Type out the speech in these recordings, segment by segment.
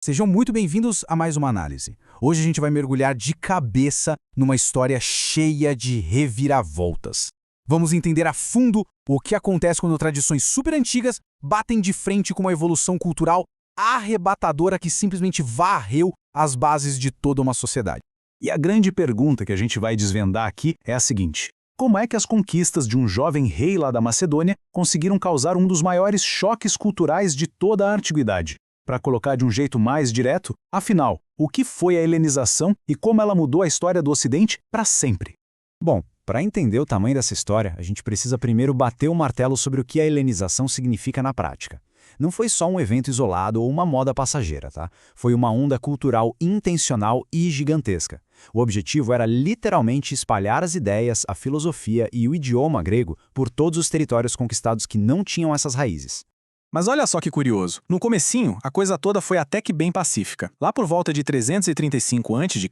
Sejam muito bem-vindos a mais uma análise. Hoje a gente vai mergulhar de cabeça numa história cheia de reviravoltas. Vamos entender a fundo o que acontece quando tradições super antigas batem de frente com uma evolução cultural arrebatadora que simplesmente varreu as bases de toda uma sociedade. E a grande pergunta que a gente vai desvendar aqui é a seguinte: como é que as conquistas de um jovem rei lá da Macedônia conseguiram causar um dos maiores choques culturais de toda a antiguidade? Para colocar de um jeito mais direto, afinal, o que foi a helenização e como ela mudou a história do Ocidente para sempre? Bom, para entender o tamanho dessa história, a gente precisa primeiro bater o martelo sobre o que a helenização significa na prática. Não foi só um evento isolado ou uma moda passageira, tá? Foi uma onda cultural intencional e gigantesca. O objetivo era literalmente espalhar as ideias, a filosofia e o idioma grego por todos os territórios conquistados que não tinham essas raízes. Mas olha só que curioso, no comecinho, a coisa toda foi até que bem pacífica. Lá por volta de 335 a.C.,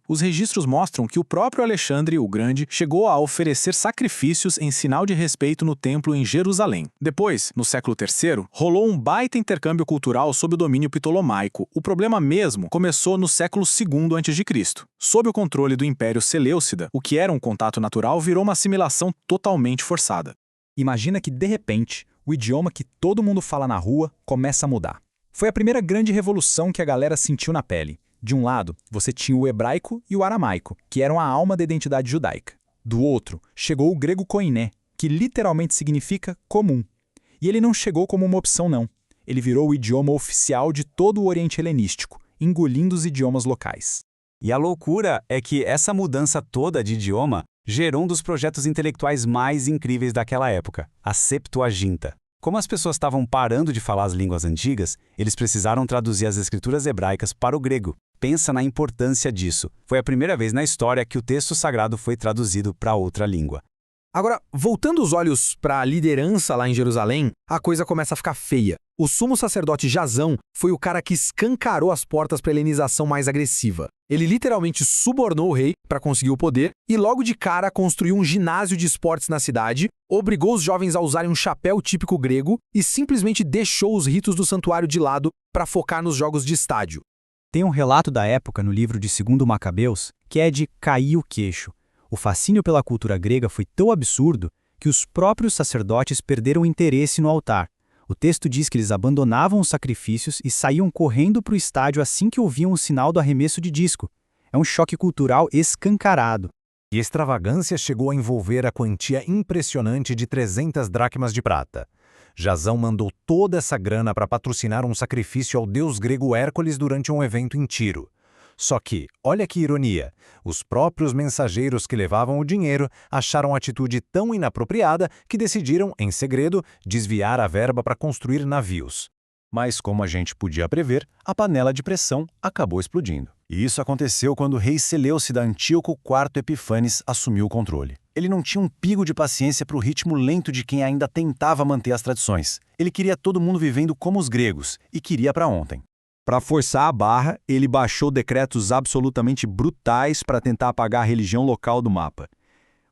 os registros mostram que o próprio Alexandre o Grande chegou a oferecer sacrifícios em sinal de respeito no templo em Jerusalém. Depois, no século III, rolou um baita intercâmbio cultural sob o domínio ptolomaico. O problema mesmo começou no século II a.C. Sob o controle do Império Seleucida, o que era um contato natural virou uma assimilação totalmente forçada. Imagina que, de repente, o idioma que todo mundo fala na rua começa a mudar. Foi a primeira grande revolução que a galera sentiu na pele. De um lado, você tinha o hebraico e o aramaico, que eram a alma da identidade judaica. Do outro, chegou o grego koiné, que literalmente significa comum. E ele não chegou como uma opção, não. Ele virou o idioma oficial de todo o Oriente Helenístico, engolindo os idiomas locais. E a loucura é que essa mudança toda de idioma gerou um dos projetos intelectuais mais incríveis daquela época, a Septuaginta. Como as pessoas estavam parando de falar as línguas antigas, eles precisaram traduzir as escrituras hebraicas para o grego. Pensa na importância disso. Foi a primeira vez na história que o texto sagrado foi traduzido para outra língua. Agora, voltando os olhos para a liderança lá em Jerusalém, a coisa começa a ficar feia. O sumo sacerdote Jasão foi o cara que escancarou as portas para a helenização mais agressiva. Ele literalmente subornou o rei para conseguir o poder e logo de cara construiu um ginásio de esportes na cidade, obrigou os jovens a usarem um chapéu típico grego e simplesmente deixou os ritos do santuário de lado para focar nos jogos de estádio. Tem um relato da época no livro de 2 Macabeus que é de cair o queixo. O fascínio pela cultura grega foi tão absurdo que os próprios sacerdotes perderam interesse no altar. O texto diz que eles abandonavam os sacrifícios e saíam correndo para o estádio assim que ouviam o sinal do arremesso de disco. É um choque cultural escancarado. E a extravagância chegou a envolver a quantia impressionante de 300 dracmas de prata. Jasão mandou toda essa grana para patrocinar um sacrifício ao deus grego Hércules durante um evento em Tiro. Só que, olha que ironia, os próprios mensageiros que levavam o dinheiro acharam a atitude tão inapropriada que decidiram, em segredo, desviar a verba para construir navios. Mas, como a gente podia prever, a panela de pressão acabou explodindo. E isso aconteceu quando o rei Seleucida Antíoco IV Epifanes assumiu o controle. Ele não tinha um pingo de paciência para o ritmo lento de quem ainda tentava manter as tradições. Ele queria todo mundo vivendo como os gregos e queria para ontem. Para forçar a barra, ele baixou decretos absolutamente brutais para tentar apagar a religião local do mapa.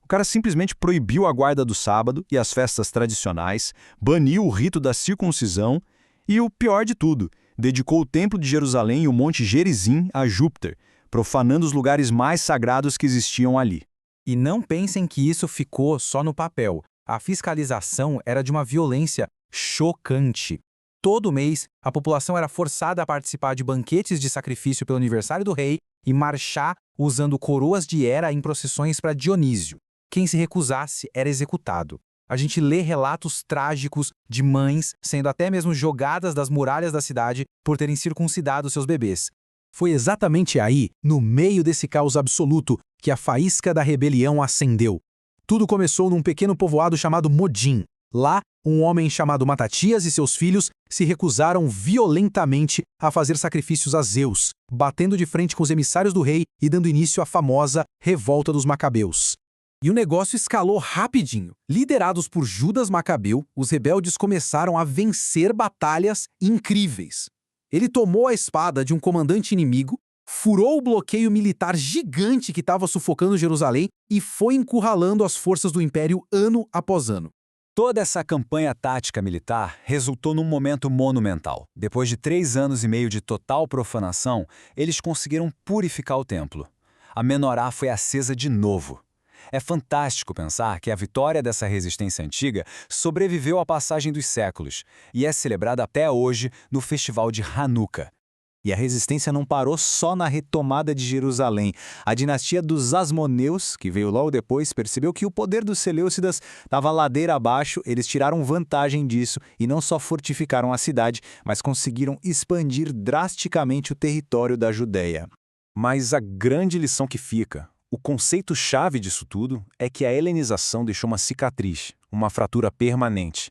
O cara simplesmente proibiu a guarda do sábado e as festas tradicionais, baniu o rito da circuncisão e, o pior de tudo, dedicou o Templo de Jerusalém e o Monte Gerizim a Júpiter, profanando os lugares mais sagrados que existiam ali. E não pensem que isso ficou só no papel. A fiscalização era de uma violência chocante. Todo mês, a população era forçada a participar de banquetes de sacrifício pelo aniversário do rei e marchar usando coroas de Hera em procissões para Dionísio. Quem se recusasse era executado. A gente lê relatos trágicos de mães sendo até mesmo jogadas das muralhas da cidade por terem circuncidado seus bebês. Foi exatamente aí, no meio desse caos absoluto, que a faísca da rebelião acendeu. Tudo começou num pequeno povoado chamado Modim. Lá, um homem chamado Matatias e seus filhos se recusaram violentamente a fazer sacrifícios a Zeus, batendo de frente com os emissários do rei e dando início à famosa Revolta dos Macabeus. E o negócio escalou rapidinho. Liderados por Judas Macabeu, os rebeldes começaram a vencer batalhas incríveis. Ele tomou a espada de um comandante inimigo, furou o bloqueio militar gigante que estava sufocando Jerusalém e foi encurralando as forças do império ano após ano. Toda essa campanha tática militar resultou num momento monumental. Depois de 3 anos e meio de total profanação, eles conseguiram purificar o templo. A menorá foi acesa de novo. É fantástico pensar que a vitória dessa resistência antiga sobreviveu à passagem dos séculos e é celebrada até hoje no festival de Hanukkah. E a resistência não parou só na retomada de Jerusalém. A dinastia dos Asmoneus, que veio logo depois, percebeu que o poder dos Seleucidas estava ladeira abaixo, eles tiraram vantagem disso e não só fortificaram a cidade, mas conseguiram expandir drasticamente o território da Judéia. Mas a grande lição que fica, o conceito-chave disso tudo, é que a helenização deixou uma cicatriz, uma fratura permanente.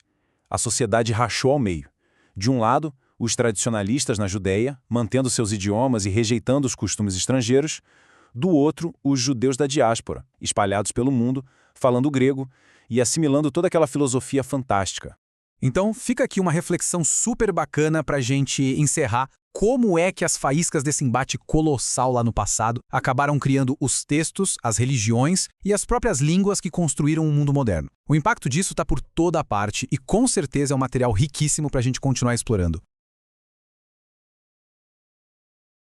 A sociedade rachou ao meio. De um lado, os tradicionalistas na Judéia, mantendo seus idiomas e rejeitando os costumes estrangeiros. Do outro, os judeus da diáspora, espalhados pelo mundo, falando grego e assimilando toda aquela filosofia fantástica. Então, fica aqui uma reflexão super bacana para a gente encerrar. Como é que as faíscas desse embate colossal lá no passado acabaram criando os textos, as religiões e as próprias línguas que construíram o mundo moderno? O impacto disso está por toda a parte e com certeza é um material riquíssimo para a gente continuar explorando.